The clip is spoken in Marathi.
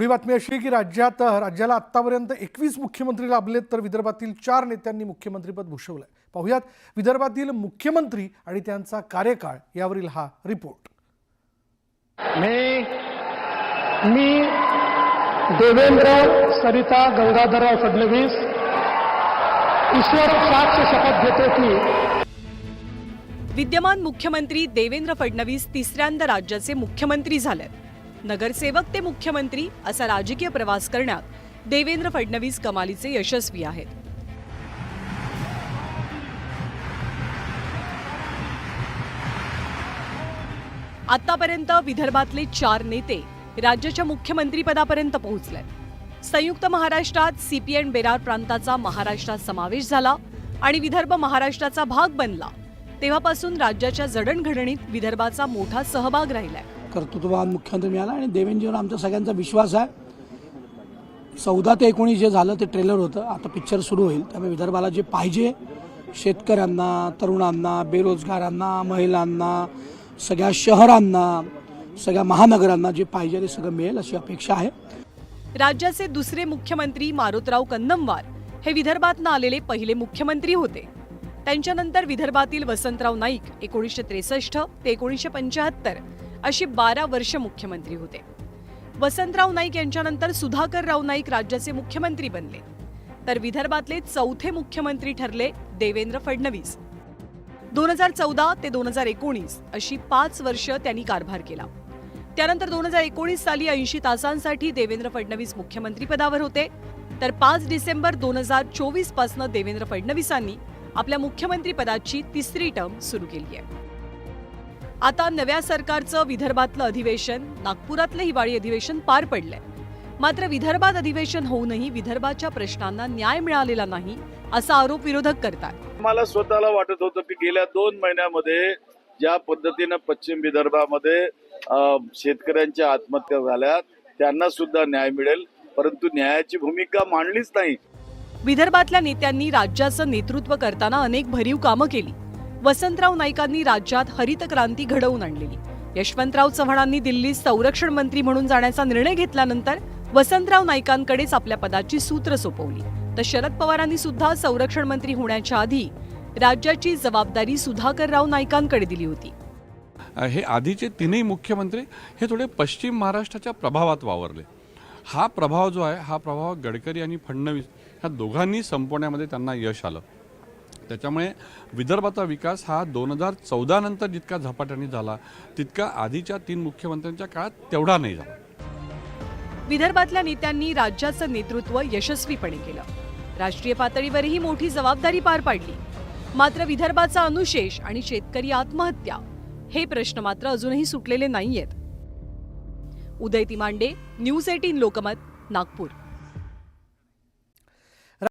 ही बातमी अशी आहे की राज्याला आतापर्यंत 21 मुख्यमंत्री लाभलेत, तर विदर्भातील 4 नेत्यांनी मुख्यमंत्रीपद भूषवलंय. पाहुयात विदर्भातील मुख्यमंत्री आणि त्यांचा कार्यकाळ यावरील हा रिपोर्ट. मी देवेंद्र सरिता गंगाधरराव फडणवीस ईश्वर साक्ष शपथ घेतो की विद्यमान मुख्यमंत्री देवेंद्र फडणवीस तिसऱ्यांदा राज्याचे मुख्यमंत्री झालेत. नगरसेवक ते मुख्यमंत्री असा राजकीय प्रवास करण्यात देवेंद्र फडणवीस कमालीचे यशस्वी आहेत. आतापर्यंत विदर्भातले 4 नेते राज्याच्या मुख्यमंत्रीपदापर्यंत पोहोचले. संयुक्त महाराष्ट्रात सीपीएन बेरार प्रांताचा महाराष्ट्रात समावेश झाला आणि विदर्भ महाराष्ट्राचा भाग बनला. तेव्हापासून राज्याच्या जडणघडणीत विदर्भाचा मोठा सहभाग राहिलाय. कर्तृत्ववान मुख्यमंत्री मिळाला आणि देवेंद्रजीवर आमचा सगळ्यांचा विश्वास आहे. 14 ते 19 जे झालं ते ट्रेलर होतं, आता पिक्चर सुरू होईल. त्यामुळे विदर्भाला जे पाहिजे, शेतकऱ्यांना, तरुणांना, बेरोजगारांना, महिलांना, सगळ्या शहरांना, सगळ्या महानगरांना जे पाहिजे ते सगळं मिळेल अशी अपेक्षा आहे. राज्याचे दुसरे मुख्यमंत्री मारुतराव कन्नमवार हे विदर्भातनं आलेले पहिले मुख्यमंत्री होते. त्यांच्यानंतर विदर्भातील वसंतराव नाईक 1963 ते 1975 अशी 12 वर्ष मुख्यमंत्री होते. वसंतराव नाईक यांच्यानंतर सुधाकरराव नाईक राज्याचे मुख्यमंत्री बनले, तर विदर्भातले चौथे मुख्यमंत्री ठरले देवेंद्र फडणवीस. 2014 ते 2019 अशी 5 वर्ष त्यांनी कारभार केला. त्यानंतर 2019 साली 80 तासांसाठी देवेंद्र फडणवीस मुख्यमंत्रीपदावर होते. तर 5 डिसेंबर 2024 पासून देवेंद्र फडणवीसांनी आपल्या मुख्यमंत्रीपदाची तिसरी टर्म सुरू केली आहे. आता नव्या सरकारचं विदर्भातलं अधिवेशन, नागपुरातलं हिवाळी अधिवेशन पार पडलंय. मात्र विदर्भात अधिवेशन होऊनही विदर्भाच्या प्रश्नांना न्याय मिळालेला नाही असा आरोप विरोधक करतात. मला स्वतःला वाटत होतं की गेल्या 2 महिन्यामध्ये ज्या पद्धतीनं पश्चिम विदर्भामध्ये शेतकऱ्यांच्या आत्महत्या झाल्या त्यांना सुद्धा न्याय मिळेल, परंतु न्यायाची भूमिका मांडलीच नाही. विदर्भातल्या नेत्यांनी राज्याचं नेतृत्व करताना अनेक भरीव कामं केली. वसंतराव नाईकांनी राज्यात हरित क्रांती घडवून आणलेली. यशवंतराव चव्हाणांनी दिल्लीत संरक्षण मंत्री म्हणून जाण्याचा निर्णय घेतल्यानंतर वसंतराव नाईकांकडेच आपल्या पदाची सूत्र सोपवली. तर शरद पवारांनी सुद्धा संरक्षण मंत्री होण्याच्या आधी राज्याची जबाबदारी सुधाकरराव नाईकांकडे दिली होती. हे आधीचे 3ही मुख्यमंत्री हे थोडे पश्चिम महाराष्ट्राच्या प्रभावात वावरले. हा प्रभाव जो आहे, हा प्रभाव गडकरी आणि फडणवीस ह्या दोघांनी संपवण्यामध्ये त्यांना यश आलं. त्याच्यामुळे विदर्भाचा विकास हा 2014 नंतर जितका झपाट्याने झाला तितका आधीच्या 3 मुख्यमंत्र्यांच्या काळात तेवढा नाही झाला. विदर्भातल्या नेत्यांनी राज्याचं नेतृत्व यशस्वीपणे केलं. राष्ट्रीय पातळीवरही मोठी जबाबदारी पार पाडली. मात्र विदर्भाचा अनुशेष आणि शेतकरी आत्महत्या हे प्रश्न मात्र अजूनही सुटलेले नाहीयेत. उदय तिमांडे, न्यूज 18 लोकमत, नागपूर.